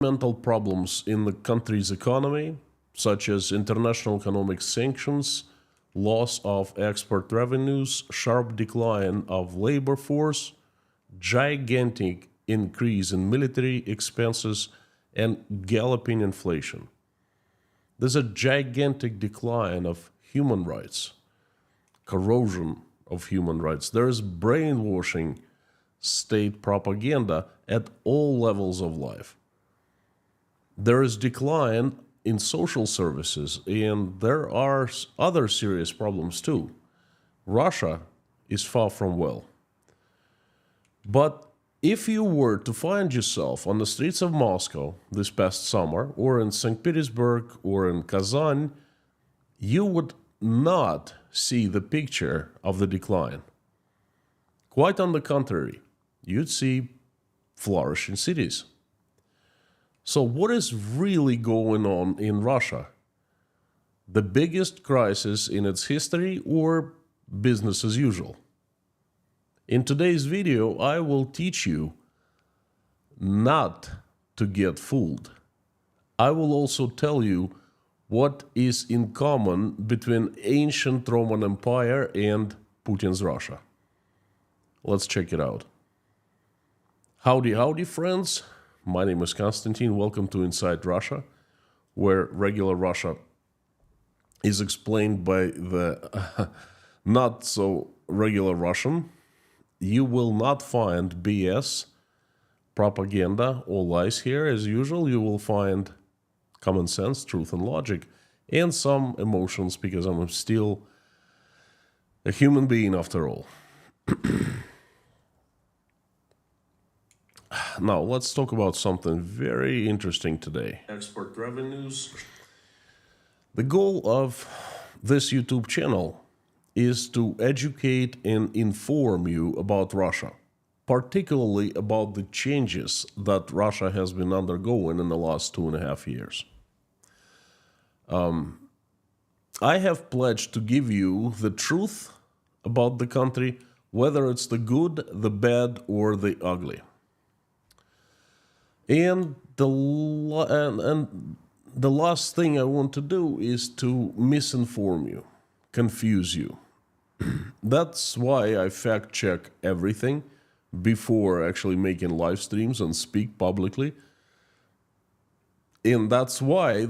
Fundamental problems in the country's economy, such as international economic sanctions, loss of export revenues, sharp decline of labor force, gigantic increase in military expenses, and galloping inflation. There's a gigantic decline of human rights, corrosion of human rights. There is brainwashing state propaganda at all levels of life. There is decline in social services, and there are other serious problems too. Russia is far from well. But if you were to find yourself on the streets of Moscow this past summer, or in St. Petersburg, or in Kazan, you would not see the picture of the decline. Quite on the contrary, you'd see flourishing cities. So what is really going on in Russia? The biggest crisis in its history or business as usual? In today's video, I will teach you not to get fooled. I will also tell you what is in common between ancient Roman Empire and Putin's Russia. Let's check it out. Howdy, howdy, friends. My name is Konstantin. Welcome to Inside Russia, where regular Russia is explained by the not so regular Russian. You will not find BS, propaganda, or lies here. As usual, you will find common sense, truth, and logic, and some emotions, because I'm still a human being after all. Now, let's talk about something very interesting today. Export revenues. The goal of this YouTube channel is to educate and inform you about Russia, particularly about the changes that Russia has been undergoing in the last 2.5 years. I have pledged to give you the truth about the country, whether it's the good, the bad, or the ugly. And the last thing I want to do is to misinform you, confuse you. That's why I fact check everything before actually making live streams and speak publicly. And that's why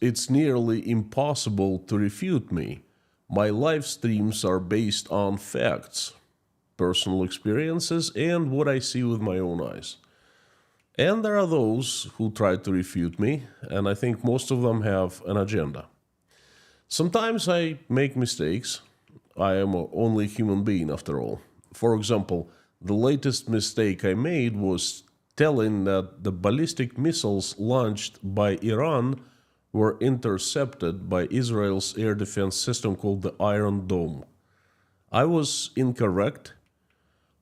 it's nearly impossible to refute me. My live streams are based on facts, personal experiences, and what I see with my own eyes. And there are those who try to refute me, and I think most of them have an agenda. Sometimes I make mistakes. I am only a human being after all. For example, the latest mistake I made was telling that the ballistic missiles launched by Iran were intercepted by Israel's air defense system called the Iron Dome. I was incorrect.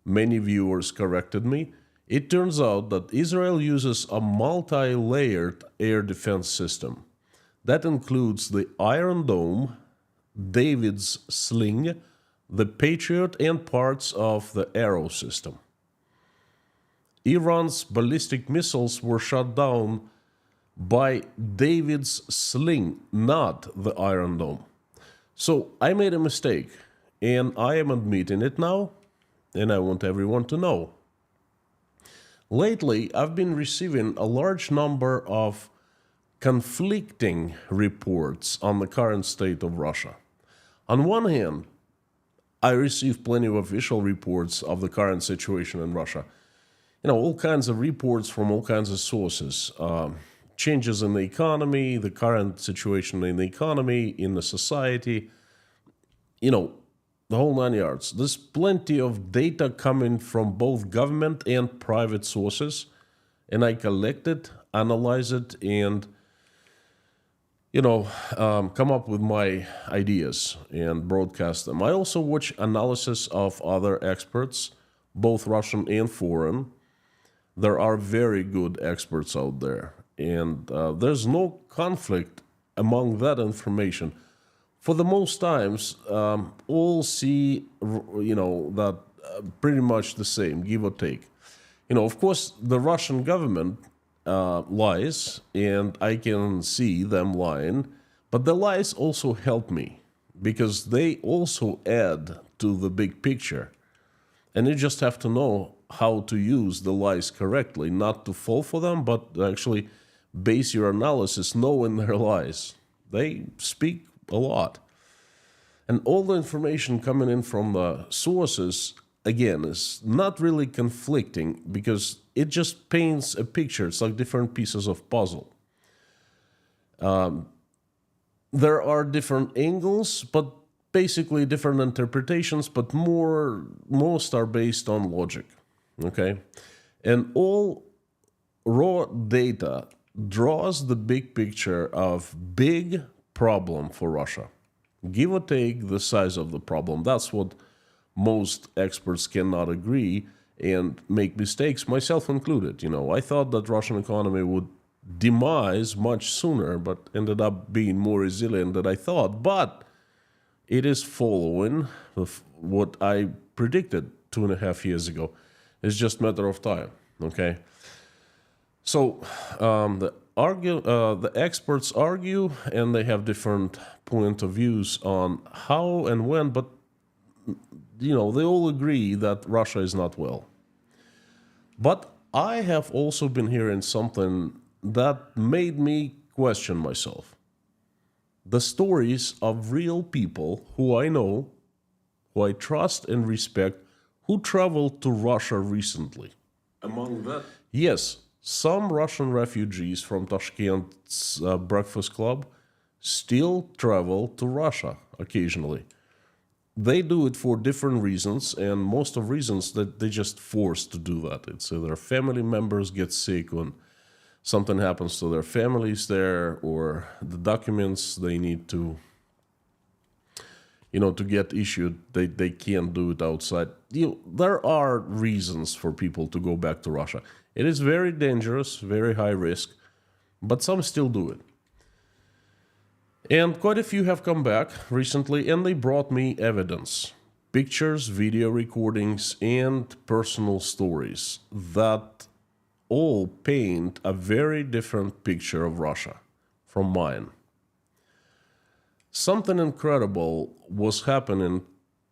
Many viewers corrected me. It turns out that Israel uses a multi-layered air defense system. That includes the Iron Dome, David's Sling, the Patriot, and parts of the Arrow system. Iran's ballistic missiles were shot down by David's Sling, not the Iron Dome. So I made a mistake, and I am admitting it now, and I want everyone to know. Lately, I've been receiving a large number of conflicting reports on the current state of Russia. On one hand, I receive plenty of official reports of the current situation in Russia. You know, all kinds of reports from all kinds of sources. Changes in the economy, the current situation in the economy, in the society, you know, the whole 9 yards. There's plenty of data coming from both government and private sources, and I collect it, analyze it, and come up with my ideas and broadcast them. I also watch analysis of other experts, both Russian and foreign. There are very good experts out there, and there's no conflict among that information. For the most times, all see, that pretty much the same, give or take. Of course, the Russian government lies, and I can see them lying, but the lies also help me because they also add to the big picture. And you just have to know how to use the lies correctly, not to fall for them, but actually base your analysis knowing their lies. They speak a lot. And all the information coming in from the sources, again, is not really conflicting because it just paints a picture. It's like different pieces of puzzle. There are different angles, but basically different interpretations, but most are based on logic. Okay? And all raw data draws the big picture of big problem for Russia. Give or take the size of the problem. That's what most experts cannot agree and make mistakes, myself included. I thought that Russian economy would demise much sooner, but ended up being more resilient than I thought. But it is following what I predicted 2.5 years ago. It's just a matter of time. Okay. So the experts argue, and they have different point of views on how and when, but they all agree that Russia is not well. But I have also been hearing something that made me question myself. The stories of real people who I know, who I trust and respect, who traveled to Russia recently. Among that, Yes, some Russian refugees from Tashkent's Breakfast Club still travel to Russia occasionally. They do it for different reasons, and most of reasons that they just forced to do that. It's their family members get sick when something happens to their families there, or the documents they need to to get issued, they can't do it outside. There are reasons for people to go back to Russia. It is very dangerous, very high risk, but some still do it. And quite a few have come back recently, and they brought me evidence. Pictures, video recordings, and personal stories that all paint a very different picture of Russia from mine. Something incredible was happening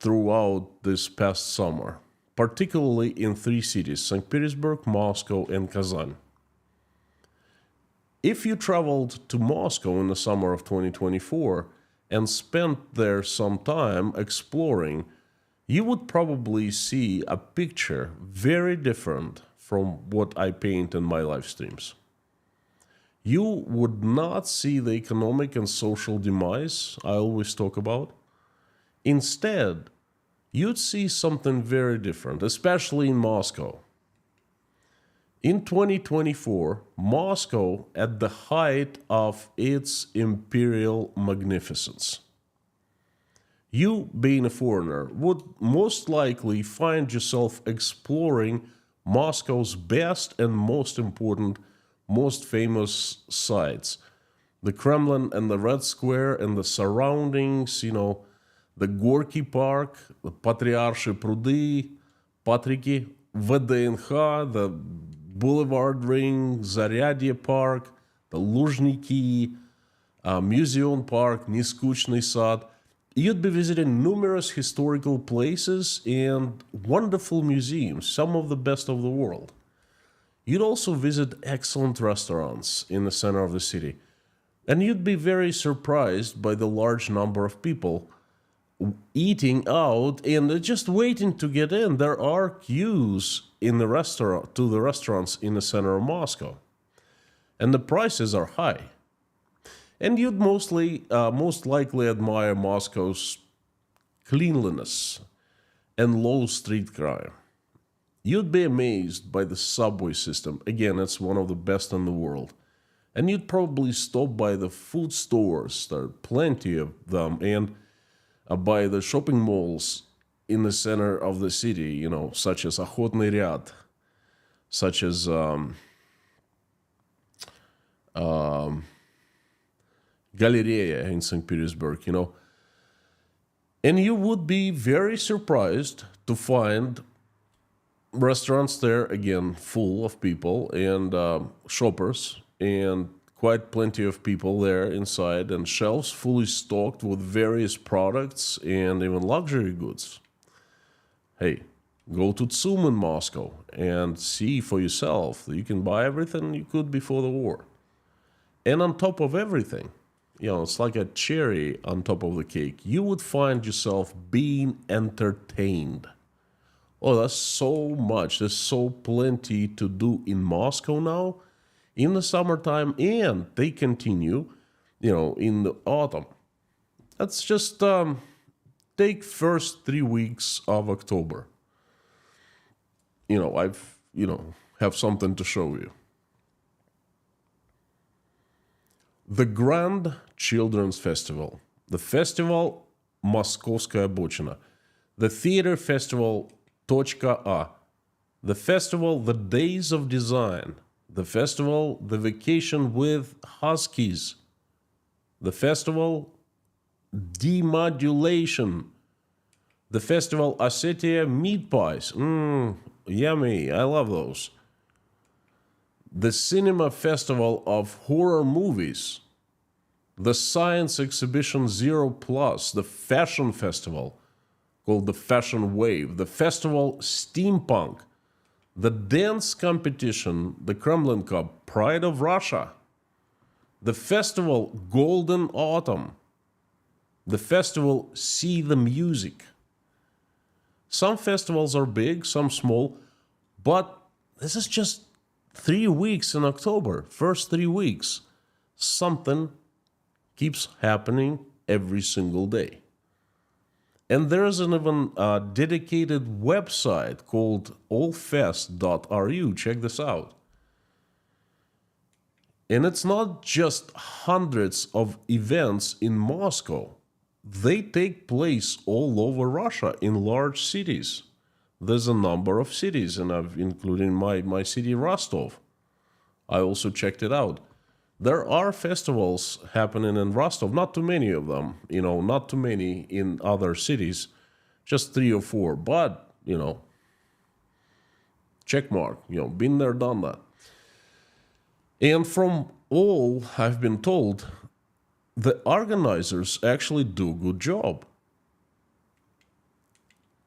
throughout this past summer, particularly in 3 cities: St. Petersburg, Moscow, and Kazan. If you traveled to Moscow in the summer of 2024 and spent there some time exploring, you would probably see a picture very different from what I paint in my live streams. You would not see the economic and social demise I always talk about. Instead, you'd see something very different, especially in Moscow. In 2024, Moscow at the height of its imperial magnificence. You, being a foreigner, would most likely find yourself exploring Moscow's best and most important, most famous sites. The Kremlin and the Red Square and the surroundings, the Gorky Park, the Patriarchy Prudy, Patriki, VDNH, the Boulevard Ring, Zaryadye Park, the Luzhniki, Museum Park, Niskuchny Sad. You'd be visiting numerous historical places and wonderful museums, some of the best of the world. You'd also visit excellent restaurants in the center of the city. And you'd be very surprised by the large number of people eating out and just waiting to get in. There are queues in the restaurants in the center of Moscow. And the prices are high. And you'd most likely admire Moscow's cleanliness and low street crime. You'd be amazed by the subway system. Again, it's one of the best in the world. And you'd probably stop by the food stores, there are plenty of them, and by the shopping malls in the center of the city, such as Охотный ряд, such as Galeria in St. Petersburg, And you would be very surprised to find Restaurants there, again, full of people and shoppers, and quite plenty of people there inside, and shelves fully stocked with various products and even luxury goods. Hey, go to Tsum in Moscow and see for yourself that you can buy everything you could before the war. And on top of everything, it's like a cherry on top of the cake, you would find yourself being entertained. Oh, that's so much. There's so plenty to do in Moscow now in the summertime, and they continue, in the autumn. Let's just take first 3 weeks of October. I've, have something to show you. The Grand Children's Festival, the festival Moskovskaya Bochina, the theater festival Точка A, the festival The Days of Design, the festival The Vacation with Huskies, the festival Demodulation, the festival Ossetia Meat Pies, yummy, I love those. The Cinema Festival of Horror Movies, the Science Exhibition Zero Plus, the Fashion Festival called the Fashion Wave, the Festival Steampunk, the Dance Competition, the Kremlin Cup, Pride of Russia, the Festival Golden Autumn, the Festival See the Music. Some festivals are big, some small, but this is just 3 weeks in October, first 3 weeks. Something keeps happening every single day. And there's an even dedicated website called allfest.ru. Check this out. And it's not just hundreds of events in Moscow. They take place all over Russia in large cities. There's a number of cities, and including my city Rostov. I also checked it out. There are festivals happening in Rostov, not too many of them, not too many in other cities, just 3 or 4, but, check mark, been there, done that. And from all I've been told, the organizers actually do a good job.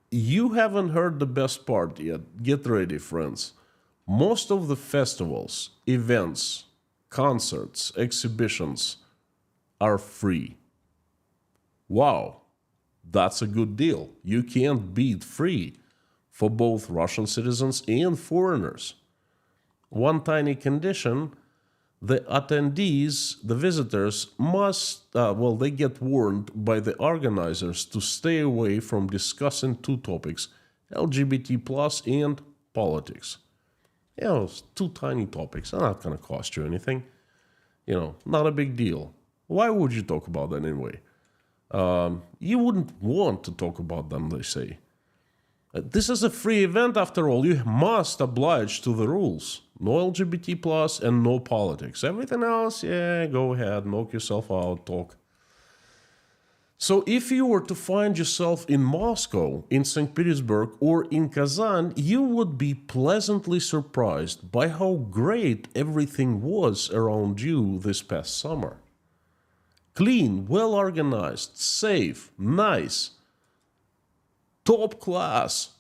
You haven't heard the best part yet. Get ready, friends. Most of the festivals, events, concerts, exhibitions are free. Wow, that's a good deal. You can't beat free for both Russian citizens and foreigners. One tiny condition: the attendees, the visitors, must, they get warned by the organizers to stay away from discussing 2 topics, LGBT plus and politics. It's 2 tiny topics. They're not going to cost you anything. Not a big deal. Why would you talk about that anyway? You wouldn't want to talk about them, they say. This is a free event after all. You must oblige to the rules. No LGBT plus and no politics. Everything else, go ahead, knock yourself out, talk. So if you were to find yourself in Moscow, in St. Petersburg, or in Kazan, you would be pleasantly surprised by how great everything was around you this past summer. Clean, well organized, safe, nice, top class.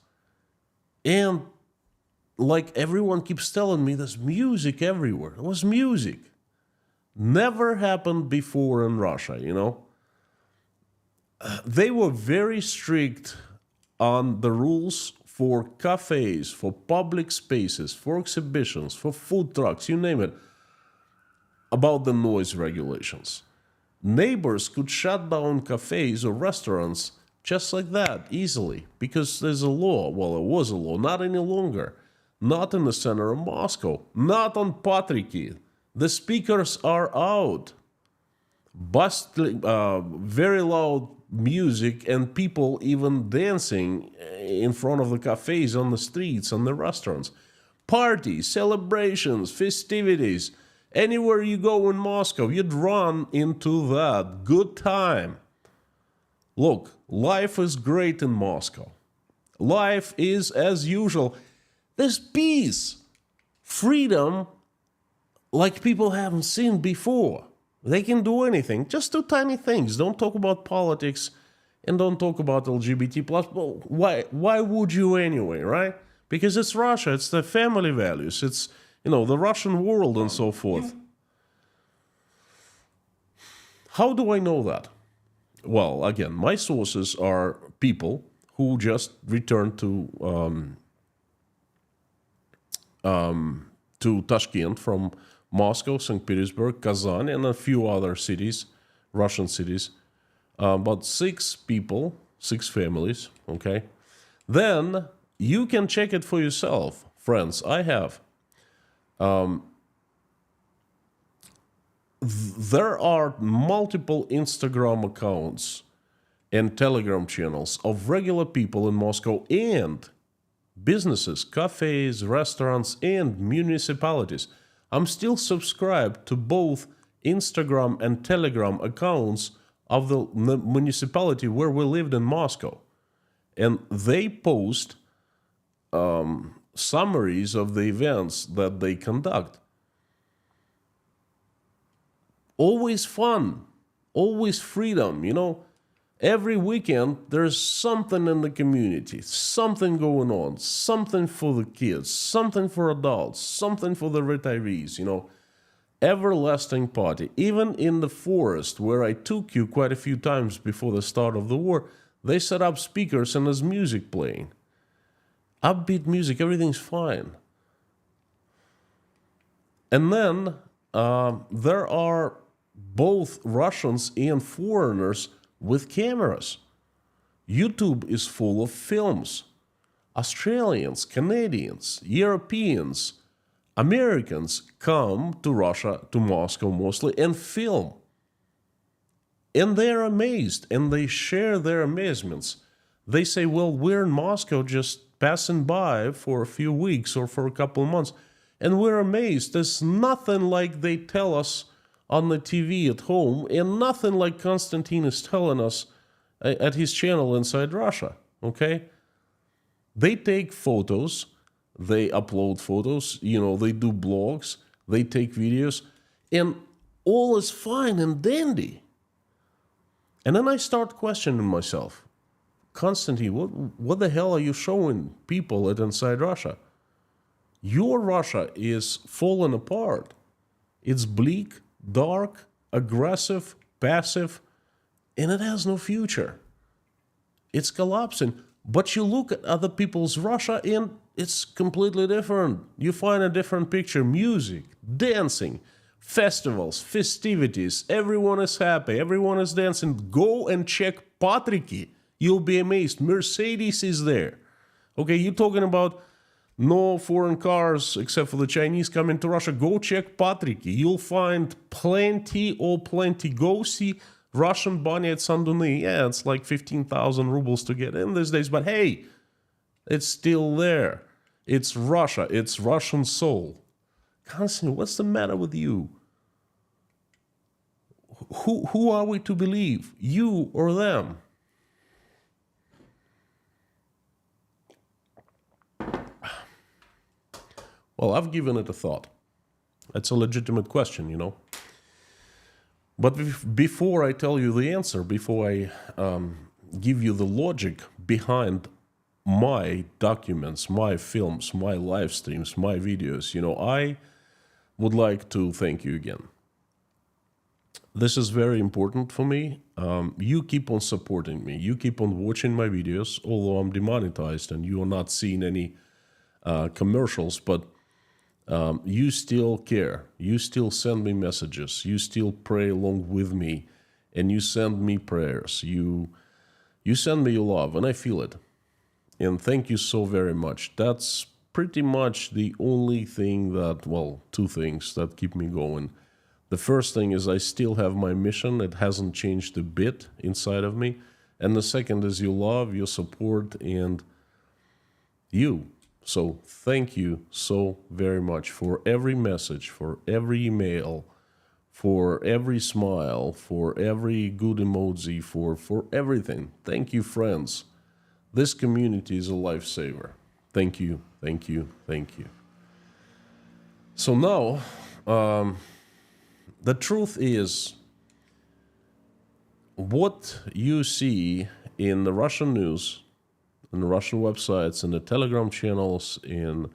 And like everyone keeps telling me, there's music everywhere. There was music. Never happened before in Russia, They were very strict on the rules for cafes, for public spaces, for exhibitions, for food trucks, you name it, about the noise regulations. Neighbors could shut down cafes or restaurants just like that, easily, because there's a law. Well, it was a law, not any longer. Not in the center of Moscow, not on Patriki. The speakers are out. Very loud music and people even dancing in front of the cafes, on the streets, on the restaurants. Parties, celebrations, festivities. Anywhere you go in Moscow, you'd run into that. Good time. Look, life is great in Moscow. Life is as usual. There's peace, freedom, like people haven't seen before. They can do anything. Just do tiny things. Don't talk about politics and don't talk about LGBT plus. Well, why would you anyway, right? Because it's Russia. It's the family values. It's, the Russian world and so forth. How do I know that? Well, again, my sources are people who just returned to Tashkent from Moscow, St. Petersburg, Kazan, and a few other cities, Russian cities. About 6 people, 6 families, okay? Then you can check it for yourself, friends. I have. There are multiple Instagram accounts and Telegram channels of regular people in Moscow and businesses, cafes, restaurants, and municipalities. I'm still subscribed to both Instagram and Telegram accounts of the municipality where we lived in Moscow. And they post summaries of the events that they conduct. Always fun, always freedom, Every weekend, there's something in the community, something going on, something for the kids, something for adults, something for the retirees, everlasting party. Even in the forest where I took you quite a few times before the start of the war, they set up speakers and there's music playing. Upbeat music, everything's fine. And then there are both Russians and foreigners with cameras. YouTube is full of films. Australians, Canadians, Europeans, Americans come to Russia, to Moscow mostly, and film. And they're amazed, and they share their amazements. They say, well, we're in Moscow just passing by for a few weeks or for a couple of months, and we're amazed. There's nothing like they tell us on the TV at home, and nothing like Konstantin is telling us at his channel Inside Russia, okay? They take photos, they upload photos, they do blogs, they take videos, and all is fine and dandy. And then I start questioning myself. Konstantin, what the hell are you showing people at Inside Russia? Your Russia is falling apart. It's bleak, dark, aggressive, passive, and it has no future. It's collapsing. But you look at other people's Russia and it's completely different. You find a different picture. Music, dancing, festivals, festivities. Everyone is happy. Everyone is dancing. Go and check Patriki. You'll be amazed. Mercedes is there. Okay, you're talking about no foreign cars except for the Chinese coming to Russia. Go check Patriki. You'll find plenty. Go see Russian Bunny at Sanduny. Yeah, it's like 15,000 rubles to get in these days. But hey, it's still there. It's Russia. It's Russian soul. Konstantin, what's the matter with you? Who are we to believe? You or them? Well, I've given it a thought. It's a legitimate question, But before I tell you the answer, before I give you the logic behind my documents, my films, my live streams, my videos, I would like to thank you again. This is very important for me. You keep on supporting me. You keep on watching my videos, although I'm demonetized and you are not seeing any commercials, but you still care. You still send me messages. You still pray along with me, and you send me prayers. You send me your love, and I feel it. And thank you so very much. That's pretty much the only thing two things that keep me going. The first thing is I still have my mission. It hasn't changed a bit inside of me. And the second is your love, your support, and you. So thank you so very much for every message, for every email, for every smile, for every good emoji, for everything. Thank you, friends. This community is a lifesaver. Thank you, thank you, thank you. So now, the truth is, what you see in the Russian news, in the Russian websites, in the Telegram channels, in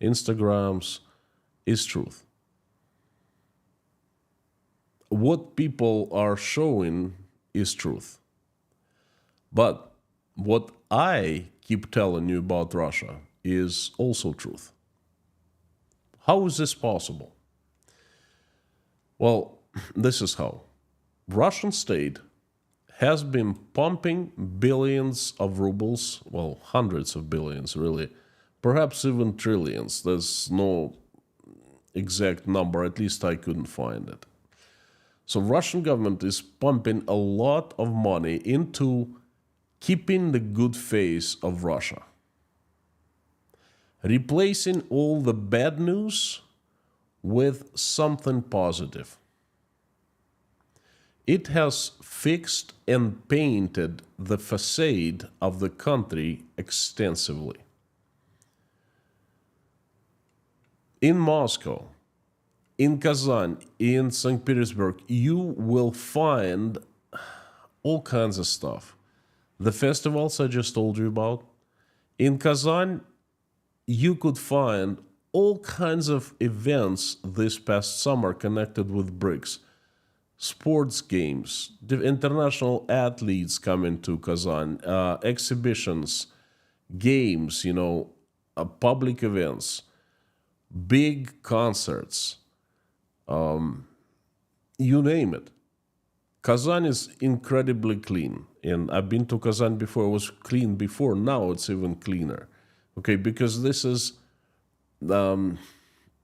Instagrams, is truth. What people are showing is truth. But what I keep telling you about Russia is also truth. How is this possible? Well, this is how. Russian state has been pumping billions of rubles, well, hundreds of billions really, perhaps even trillions. There's no exact number, at least I couldn't find it. So Russian government is pumping a lot of money into keeping the good face of Russia, replacing all the bad news with something positive. It has fixed and painted the facade of the country extensively. In Moscow, in Kazan, in St. Petersburg, you will find all kinds of stuff. The festivals I just told you about. In Kazan, you could find all kinds of events this past summer connected with BRICS. Sports games, the international athletes coming to Kazan, exhibitions, games, public events, big concerts, you name it. Kazan is incredibly clean. And I've been to Kazan before. It was clean before. Now it's even cleaner. Okay, because this is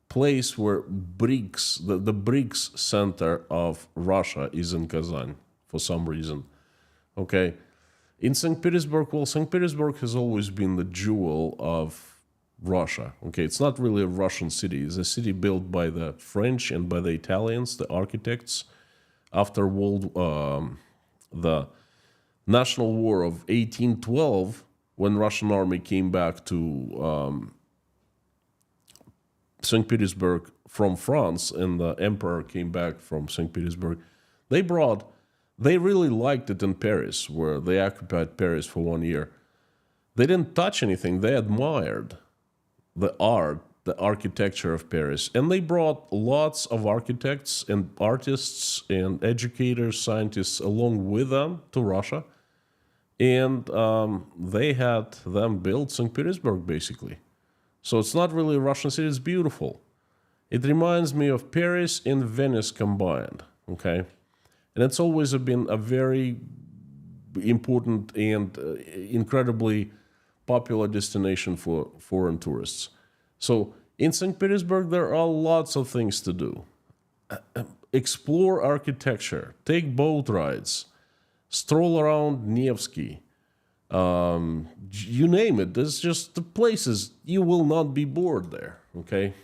place where BRICS, the BRICS center of Russia is in Kazan for some reason. Okay. In St. Petersburg, well, St. Petersburg has always been the jewel of Russia. Okay, it's not really a Russian city. It's a city built by the French and by the Italians, the architects, after the National War of 1812, when Russian army came back to St. Petersburg from France, and the emperor came back from St. Petersburg, they really liked it in Paris, where they occupied Paris for 1 year. They didn't touch anything. They admired the art, the architecture of Paris. And they brought lots of architects and artists and educators, scientists along with them to Russia. And they had them build St. Petersburg, basically. So it's not really a Russian city, it's beautiful. It reminds me of Paris and Venice combined, okay? And it's always been a very important and incredibly popular destination for foreign tourists. So in St. Petersburg, there are lots of things to do. Explore architecture, take boat rides, stroll around Nevsky, you name it. There's just the places. You will not be bored there, okay?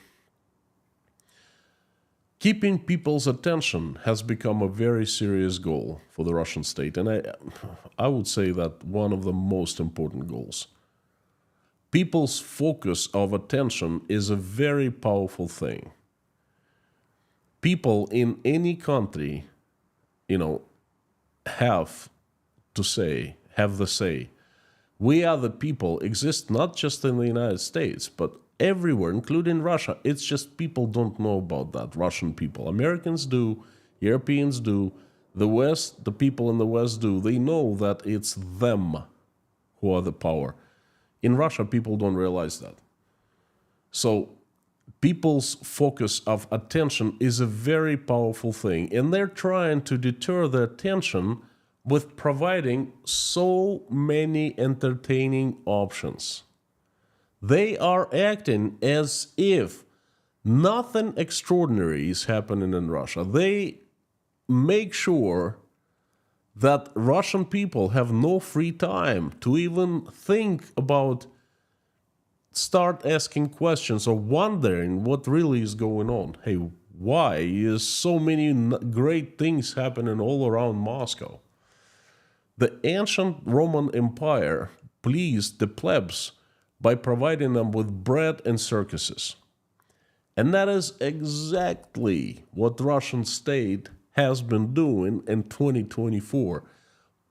Keeping people's attention has become a very serious goal for the Russian state, and I would say that one of the most important goals. People's focus of attention is a very powerful thing. People in any country, have the say. We are the people exist not just in the United States, but everywhere, including Russia. It's just people don't know about that, Russian people. Americans do, Europeans do, the West, the people in the West do. They know that it's them who are the power. In Russia, people don't realize that. So people's focus of attention is a very powerful thing, and they're trying to deter their attention with providing so many entertaining options. They are acting as if nothing extraordinary is happening in Russia. They make sure that Russian people have no free time to even think about, start asking questions or wondering what really is going on. Hey, why is so many great things happening all around Moscow? The ancient Roman Empire pleased the plebs by providing them with bread and circuses. And that is exactly what Russian state has been doing in 2024,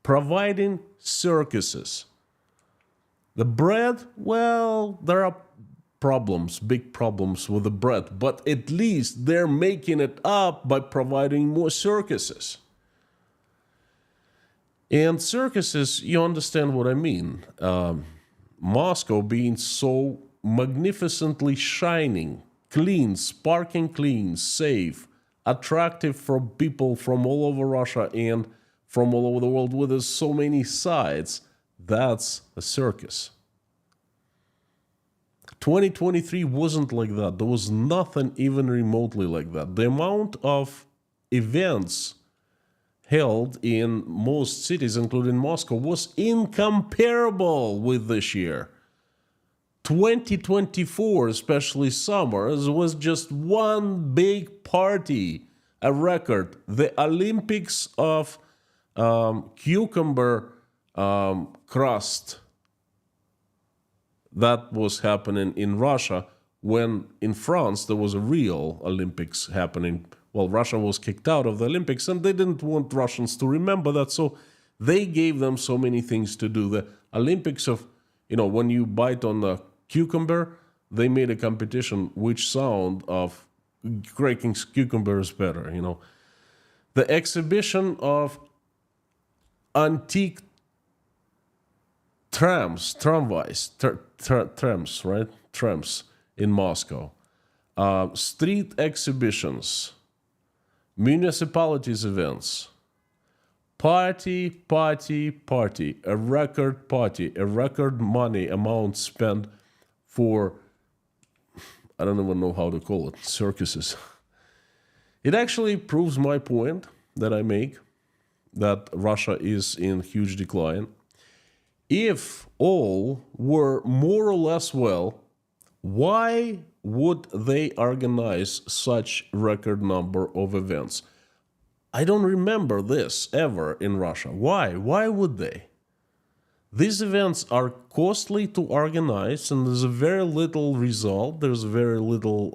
providing circuses. The bread, well, there are problems, big problems with the bread, but at least they're making it up by providing more circuses. And circuses, you understand what I mean. Moscow being so magnificently shining, clean, sparkling clean, safe, attractive for people from all over Russia and from all over the world with so many sides, that's a circus. 2023 wasn't like that. There was nothing even remotely like that. The amount of events held in most cities, including Moscow, was incomparable with this year. 2024, especially summer, was just one big party, a record. The Olympics of cucumber crust that was happening in Russia, when in France there was a real Olympics happening. Well, Russia was kicked out of the Olympics and they didn't want Russians to remember that, so they gave them so many things to do. The Olympics of, when you bite on the cucumber, they made a competition which sound of cracking cucumber is better, The exhibition of antique tramways, right? Trams in Moscow. Street exhibitions, municipalities events, party, a record party, a record money amount spent for, I don't even know how to call it, circuses. It actually proves my point that I make, that Russia is in huge decline. If all were more or less well, why would they organize such record number of events? I don't remember this ever in Russia. Why? Why would they? These events are costly to organize, and there's a very little result. There's very little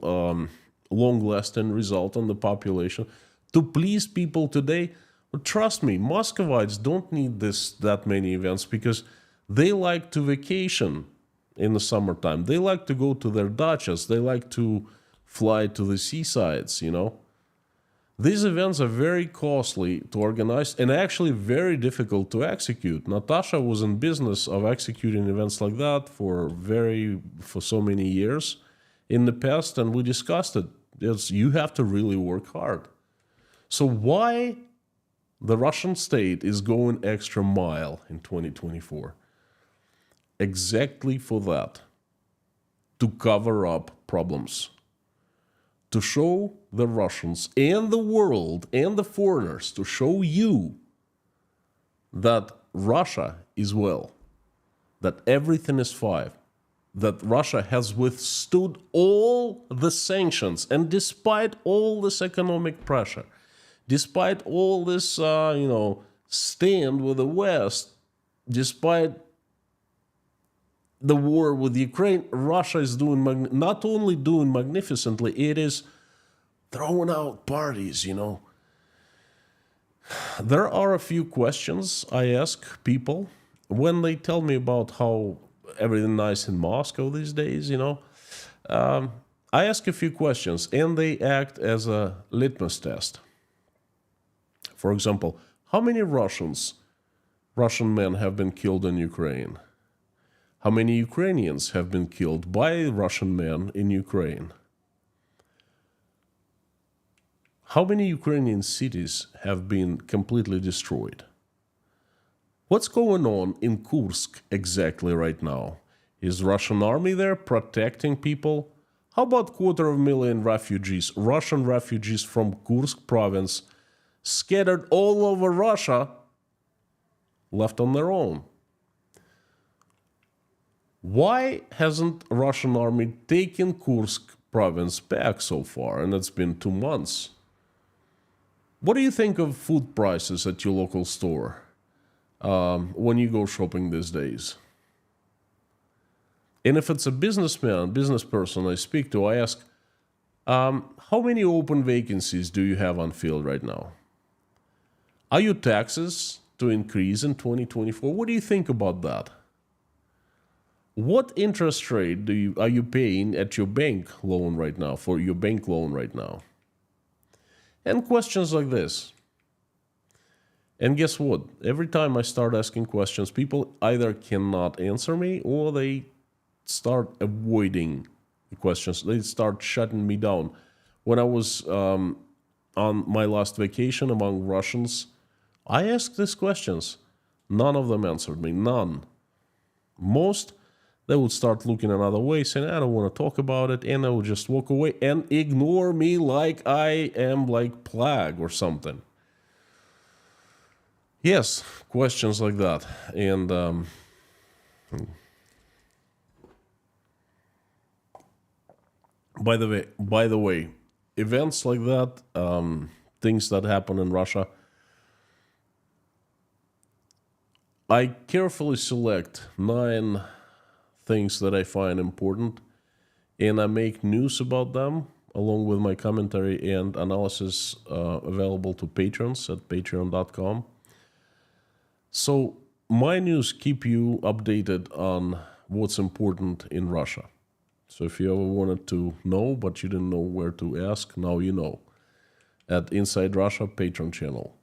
long-lasting result on the population. To please people today, but trust me, Muscovites don't need that many events because they like to vacation in the summertime. They like to go to their dachas. They like to fly to the seasides, These events are very costly to organize and actually very difficult to execute. Natasha was in business of executing events like that for so many years in the past, and we discussed it. You have to really work hard. So why the Russian state is going extra mile in 2024? Exactly for that. To cover up problems. To show the Russians and the world and the foreigners, to show you that Russia is well, that everything is fine, that Russia has withstood all the sanctions, and despite all this economic pressure, despite all this, stand with the West, despite the war with Ukraine, Russia is not only doing magnificently, it is throwing out parties, There are a few questions I ask people when they tell me about how everything nice in Moscow these days, I ask a few questions and they act as a litmus test. For example, how many Russian men have been killed in Ukraine? How many Ukrainians have been killed by Russian men in Ukraine? How many Ukrainian cities have been completely destroyed? What's going on in Kursk exactly right now? Is Russian army there protecting people? How about 250,000 refugees, Russian refugees from Kursk province, scattered all over Russia, left on their own? Why hasn't Russian army taken Kursk province back so far? And it's been 2 months. What do you think of food prices at your local store when you go shopping these days? And if it's a businessman, business person I speak to, I ask, how many open vacancies do you have unfilled right now? Are your taxes to increase in 2024? What do you think about that? What interest rate are you paying at your bank loan right now, for your bank loan right now? And questions like this. And guess what? Every time I start asking questions, people either cannot answer me or they start avoiding the questions. They start shutting me down. When I was on my last vacation among Russians, I asked these questions. None of them answered me. None. Most, they would start looking another way, saying, I don't want to talk about it, and they would just walk away and ignore me like I am like plague or something. Yes, questions like that. And by the way, events like that, things that happen in Russia, I carefully select 9 things that I find important, and I make news about them along with my commentary and analysis available to patrons at patreon.com. So my news keep you updated on what's important in Russia. So if you ever wanted to know but you didn't know where to ask, now you know. At Inside Russia Patreon channel.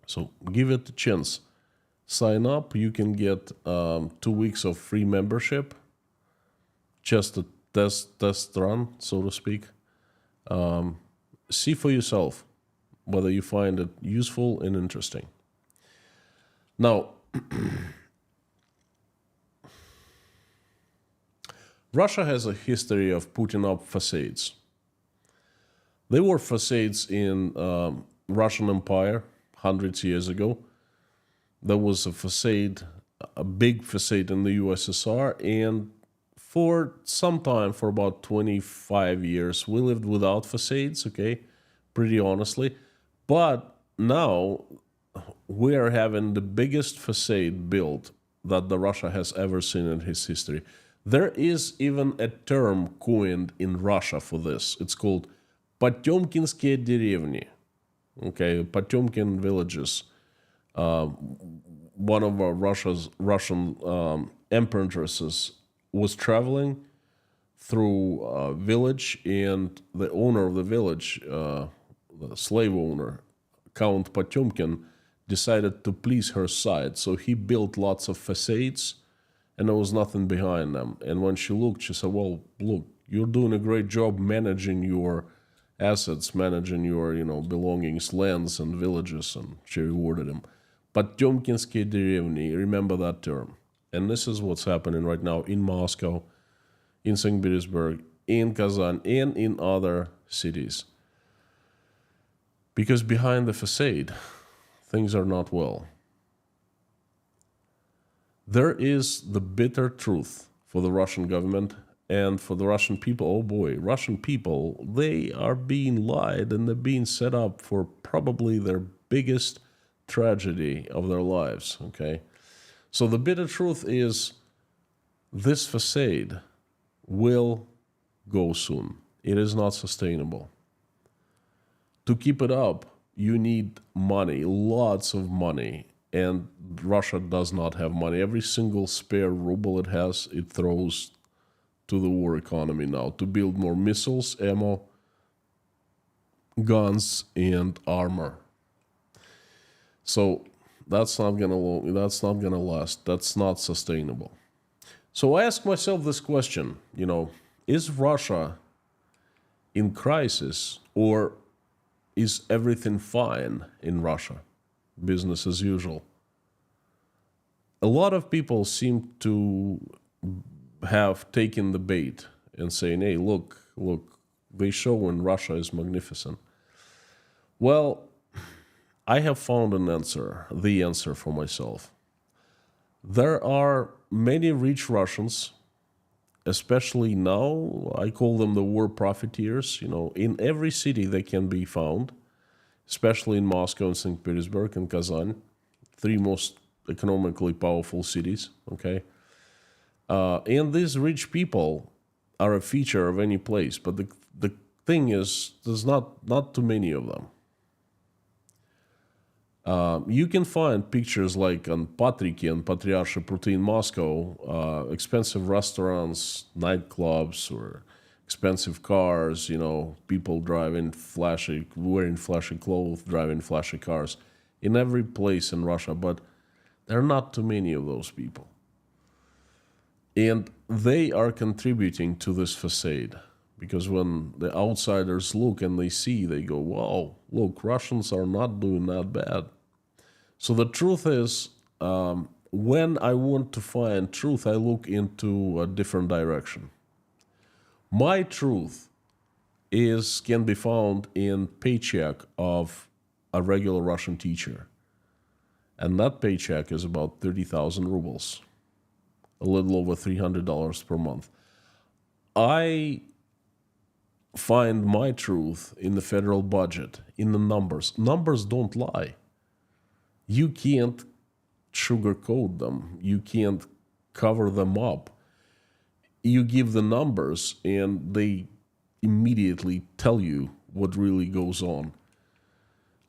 So give it a chance. Sign up. You can get 2 weeks of free membership. Just a test run, so to speak. See for yourself whether you find it useful and interesting. Now, Russia has a history of putting up facades. There were facades in Russian Empire hundreds of years ago. There was a facade, a big facade in the USSR, and for some time, for about 25 years, we lived without facades, okay, pretty honestly. But now we are having the biggest facade built that the Russia has ever seen in its history. There is even a term coined in Russia for this. It's called Potemkinskие деревни. Okay, Potemkin villages. One of our Russian empresses was traveling through a village, and the owner of the village, the slave owner, Count Potemkin, decided to please her side. So he built lots of facades, and there was nothing behind them. And when she looked, she said, well, look, you're doing a great job managing your assets, managing your, belongings, lands, and villages, and she rewarded him. Potemkinskие деревни, remember that term. And this is what's happening right now in Moscow, in St. Petersburg, in Kazan, and in other cities. Because behind the facade, things are not well. There is the bitter truth for the Russian government and for the Russian people. Oh boy, Russian people, they are being lied and they're being set up for probably their biggest tragedy of their lives, okay? So the bitter truth is this facade will go soon. It is not sustainable. To keep it up, you need money, lots of money, and Russia does not have money. Every single spare ruble it has, it throws to the war economy now to build more missiles, ammo, guns, and armor. So that's not gonna last. That's not sustainable. So I ask myself this question, is Russia in crisis, or is everything fine in Russia? Business as usual. A lot of people seem to have taken the bait and saying, hey, look, they show in Russia is magnificent. Well, I have found the answer for myself. There are many rich Russians, especially now, I call them the war profiteers. In every city they can be found, especially in Moscow and St. Petersburg and Kazan, 3 most economically powerful cities, okay? And these rich people are a feature of any place, but the thing is, there's not too many of them. You can find pictures like on Patriki and Patriarcha Pruti in Moscow, expensive restaurants, nightclubs, or expensive cars, people wearing flashy clothes, driving flashy cars in every place in Russia, but there are not too many of those people. And they are contributing to this facade. Because when the outsiders look and they see, they go, wow, look, Russians are not doing that bad. So the truth is, when I want to find truth, I look into a different direction. My truth can be found in paycheck of a regular Russian teacher. And that paycheck is about 30,000 rubles, a little over $300 per month. I find my truth in the federal budget, in the numbers. Numbers don't lie. You can't sugarcoat them. You can't cover them up. You give the numbers and they immediately tell you what really goes on.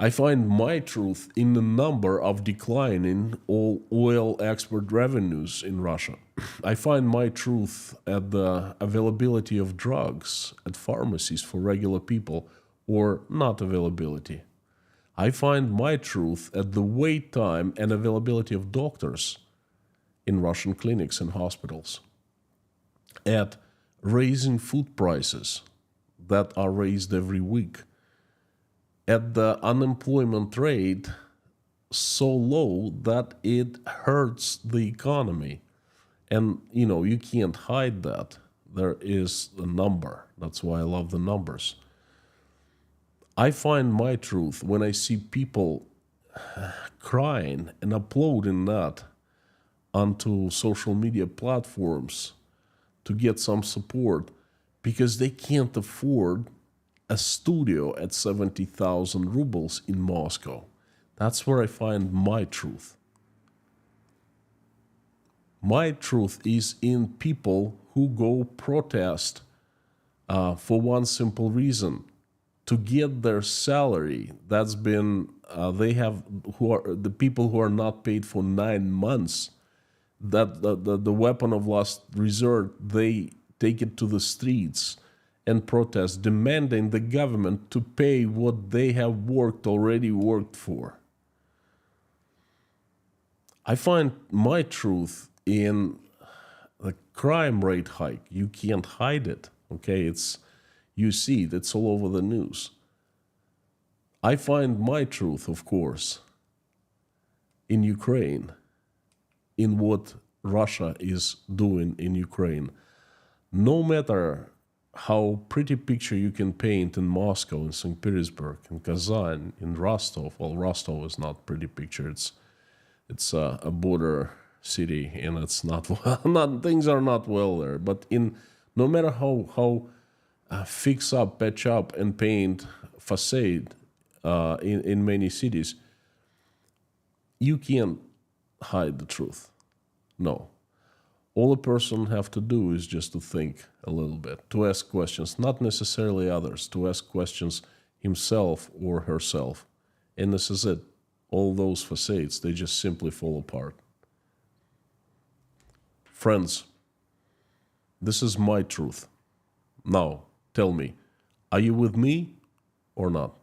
I find my truth in the number of declining all oil export revenues in Russia. I find my truth at the availability of drugs at pharmacies for regular people, or not availability. I find my truth at the wait time and availability of doctors in Russian clinics and hospitals, at raising food prices that are raised every week, at the unemployment rate so low that it hurts the economy. And, you can't hide that. There is a number. That's why I love the numbers. I find my truth when I see people crying and uploading that onto social media platforms to get some support because they can't afford a studio at 70,000 rubles in Moscow. That's where I find my truth. My truth is in people who go protest for one simple reason: to get their salary. That's been the people who are not paid for 9 months. That the weapon of last resort. They take it to the streets and protest, demanding the government to pay what they have already worked for. I find my truth in the crime rate hike. You can't hide it, okay? You see it, it's all over the news. I find my truth, of course, in Ukraine, in what Russia is doing in Ukraine. No matter how pretty picture you can paint in Moscow, in St. Petersburg, in Kazan, in Rostov. Well, Rostov is not pretty picture. It's a border city, and it's not things are not well there. But no matter how fix up, patch up, and paint facade in many cities, you can't hide the truth. No. All a person have to do is just to think a little bit, to ask questions, not necessarily others, to ask questions himself or herself. And this is it. All those facades, they just simply fall apart. Friends, this is my truth. Now, tell me, are you with me or not?